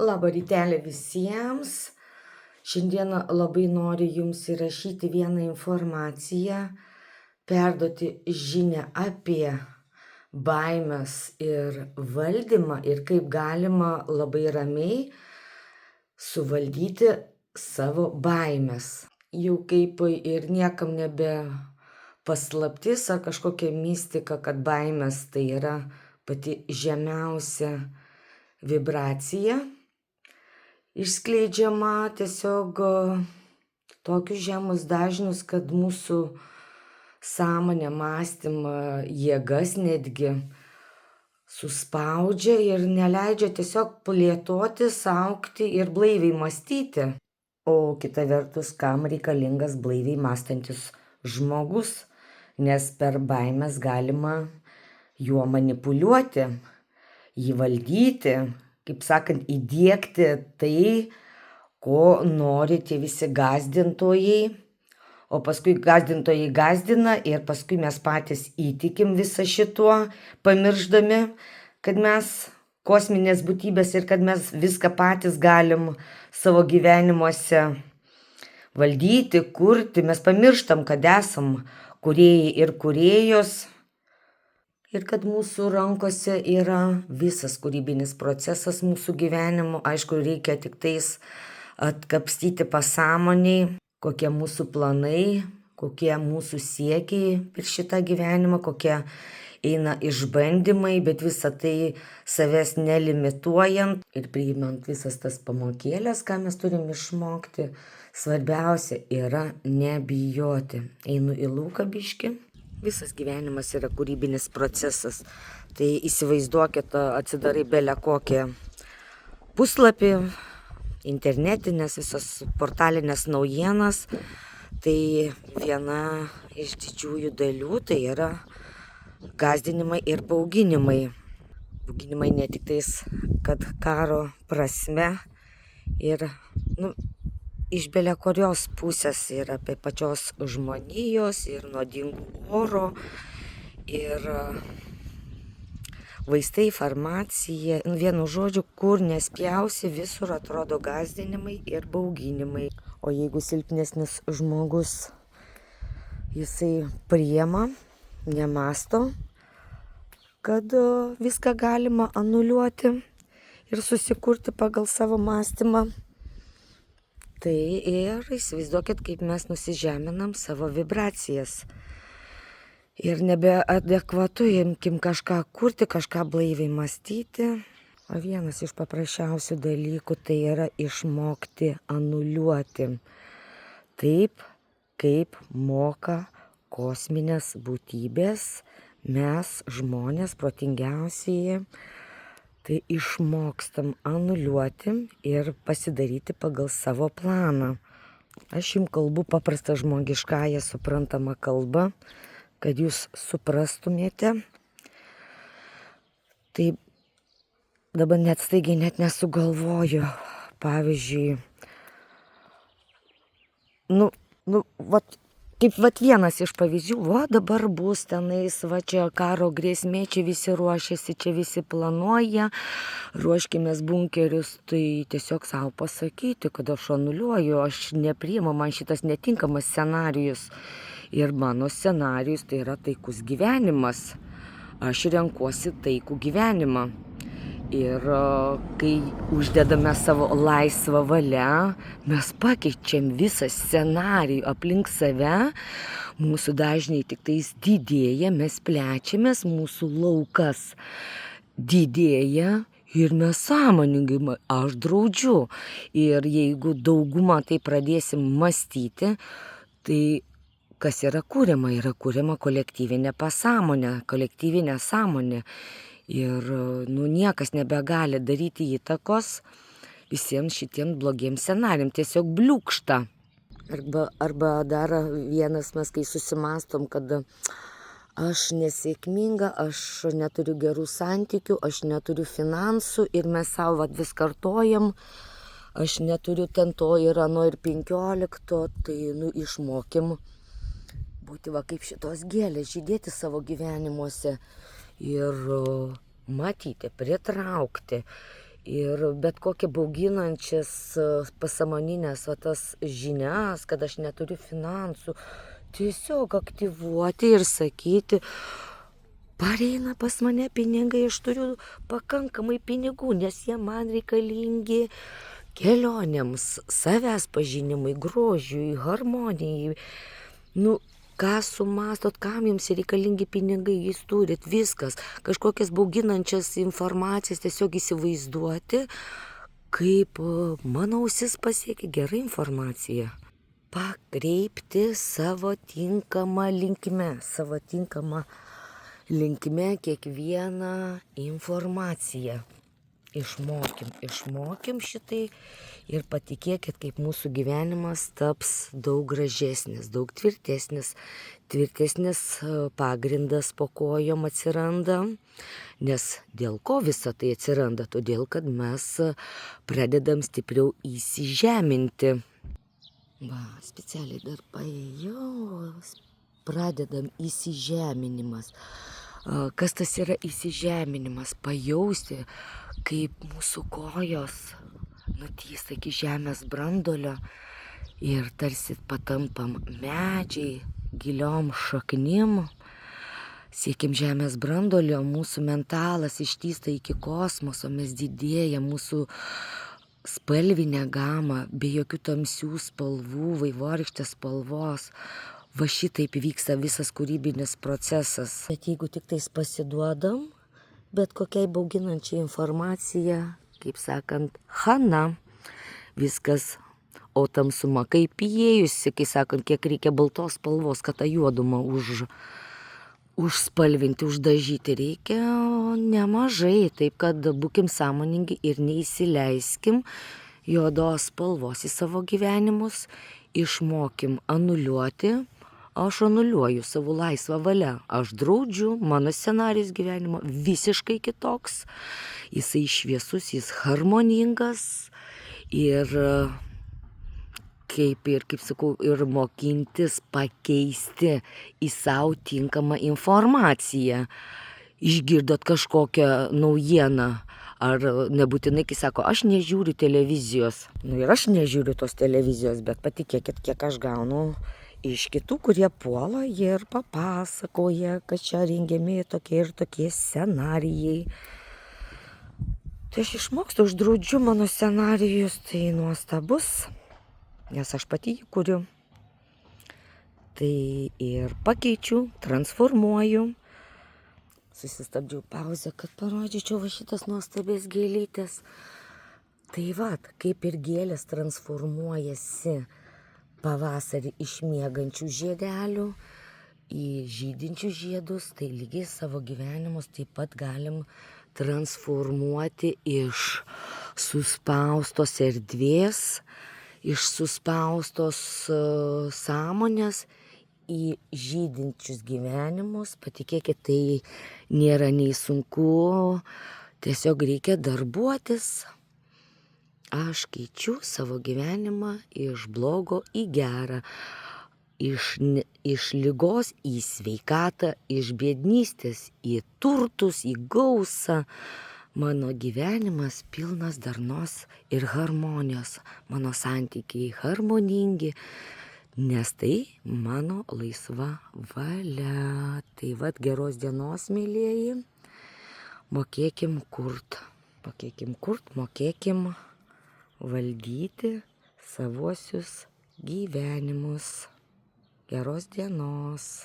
Labą rytelį visiems. Šiandieną labai noriu jums įrašyti vieną informaciją, perduoti žinią apie baimes ir valdymą ir kaip galima labai ramiai suvaldyti savo baimes. Jau kaip ir niekam nebe paslaptis ar kažkokia mistika, kad baimės tai yra pati žemiausia vibracija. Išskleidžiama tiesiog tokius žemus dažnius, kad mūsų sąmonę, mąstymą, jėgas netgi suspaudžia ir neleidžia tiesiog plėtotis, augti ir blaiviai mąstyti. O kita vertus, kam reikalingas blaiviai mąstantis žmogus, nes per baimės galima juo manipuliuoti, jį valdyti, kaip sakant, įdiegti tai, ko nori tie visi gąsdintojai, o paskui gąsdintojai gąsdina ir paskui mes patys įtikim visą šituo, pamiršdami, kad mes kosminės būtybės ir kad mes viską patys galim savo gyvenimuose valdyti, kurti. Mes pamirštam, kad esam kūrėjai ir kūrėjos. Ir kad mūsų rankose yra visas kūrybinis procesas mūsų gyvenimo. Aišku, reikia tik tais atkapstyti pasąmoniai, kokie mūsų planai, kokie mūsų siekiai per šitą gyvenimą, kokie eina išbandymai, bet visą tai savęs nelimituojant ir priimant visas tas pamokėlės, ką mes turim išmokti. Svarbiausia yra nebijoti. Einu į lauką biškį. Visas gyvenimas yra kūrybinis procesas. Tai įsivaizduokit, atsidarai belę kokią puslapį, internetinės, visas portalinės naujienas. Tai viena iš didžiųjų dalių tai yra gąsdinimai ir bauginimai. Bauginimai ne tik tais, kad karo prasme ir iš bele kurios pusės ir apie pačios žmonijos, ir nuodingų oro, ir vaistai, farmacija. Vienu žodžiu, kur nespjausi, visur atrodo gąsdinimai ir bauginimai. O jeigu silpnesnis žmogus, jisai priima, nemąsto, kad viską galima anuliuoti ir susikurti pagal savo mąstymą, tai ir įsivaizduokit, kaip mes nusižeminam savo vibracijas. Ir nebeadekvatu imkim kažką kurti, kažką blaiviai mąstyti. O vienas iš paprasčiausių dalykų tai yra išmokti anuliuoti. Taip, kaip moka kosminės būtybės, mes žmonės protingiausieji, tai išmokstam anuliuoti ir pasidaryti pagal savo planą. Aš jums kalbu paprastą žmogiškąją suprantamą kalbą, kad jūs suprastumėte. Tai dabar net staigiai net nesugalvoju. Pavyzdžiui, kaip vienas iš pavyzdžių, dabar bus tenais, čia karo grėsmė, čia visi ruošiasi, čia visi planuoja, ruoškimės bunkerius, tai tiesiog savo pasakyti, kad aš anuliuoju, aš nepriimu, man šitas netinkamas scenarijus. Ir mano scenarijus tai yra taikus gyvenimas. Aš renkuosi taikų gyvenimą. Ir kai uždedame savo laisvą valią, mes pakeičiam visą scenarijų aplink save, mūsų dažniai tik tais didėja, mes plečiamės, mūsų laukas didėja ir mes sąmoningai, aš draudžiu. Ir jeigu daugumą tai pradėsim mąstyti, tai kas yra kuriama? Yra kuriama kolektyvinė pasąmonė, kolektyvinė sąmonė. Ir niekas nebegali daryti įtakos visiems šitiems blogiems scenarijams, tiesiog bliūkšta. Arba dar vienas, mes kai susimastom, kad aš nesėkminga, aš neturiu gerų santykių, aš neturiu finansų ir mes savo vis kartojam, aš neturiu ten to ir ano ir 15, tai išmokim būti kaip šitos gėlės, žydėti savo gyvenimuose. Ir matyti, pritraukti Ir bet kokia bauginančias pasąmoninės tas žinias, kad aš neturiu finansų, tiesiog aktyvuoti ir sakyti, pareina pas mane pinigai, aš turiu pakankamai pinigų, nes jie man reikalingi kelionėms, savęs pažinimui, grožiui, harmonijai. Ką sumastot, kam jums reikalingi pinigai, jūs turit viskas, kažkokias bauginančias informacijas tiesiog įsivaizduoti, kaip mano ausis pasiekia gera informacija. Pakreipti savo tinkamą linkme kiekvieną informaciją. Išmokim šitai ir patikėkit, kaip mūsų gyvenimas taps daug gražesnis, daug tvirtesnis pagrindas po kojom atsiranda. Nes dėl ko visa tai atsiranda? Todėl, kad mes pradedam stipriau įsižeminti. Specialiai dar paėjau, pradedam įsižeminimas. Kas tas yra įsižeminimas? Pajausti, kaip mūsų kojos nutįsta iki žemės branduolio ir tarsi patampam medžiai, giliom šaknim. Siekim žemės branduolio, mūsų mentalas ištįsta iki kosmoso, mes didėja, mūsų spalvinė gama, be jokių tamsių spalvų, vaivorykštės spalvos. Va šitaip vyksta visas kūrybinis procesas. Bet jeigu tik tais pasiduodam, bet kokiai bauginančiai informacija, kaip sakant, chana, viskas, o tamsuma kaip įėjusi, kai sakant, kiek reikia baltos spalvos, kad tą juodumą užspalvinti, uždažyti reikia nemažai, taip kad būkim sąmoningi ir neįsileiskim juodos spalvos į savo gyvenimus, išmokim anuliuoti. Aš anuliuoju savo laisvą valią, aš draudžiu, mano scenarijus gyvenimo visiškai kitoks, jisai šviesus, jis harmoningas ir kaip sakau, ir mokintis pakeisti į savo tinkamą informaciją. Išgirdot kažkokią naujieną, ar nebūtinai, kai sako, aš nežiūriu televizijos. Ir aš nežiūriu tos televizijos, bet patikėkit, kiek aš gaunu iš kitų, kurie puola, jie ir papasakoja, kad čia rengiami tokie ir tokie scenarijai. Tai aš išmokstu, uždraudžiu mano scenarijus, tai nuostabus, nes aš pati jį kuriu. Tai ir pakeičiu, transformuoju. Susistabdžiau pauzę, kad parodžiau va šitas nuostabės gėlytės. Tai va, kaip ir gėlės transformuojasi pavasarį iš miegančių žiedelių į žydinčius žiedus, tai lygiai savo gyvenimus taip pat galim transformuoti iš suspaustos erdvės, iš suspaustos sąmonės į žydinčius gyvenimus. Patikėkit, tai nėra nei sunku, tiesiog reikia darbuotis. Aš keičiu savo gyvenimą iš blogo į gerą, iš ligos į sveikatą, iš biednystės į turtus, į gausą. Mano gyvenimas pilnas darnos ir harmonijos, mano santykiai harmoningi, nes tai mano laisva valia. Tai vat, geros dienos, mylieji, mokėkim kurt, mokėkim valdyti savuosius gyvenimus. Geros dienos.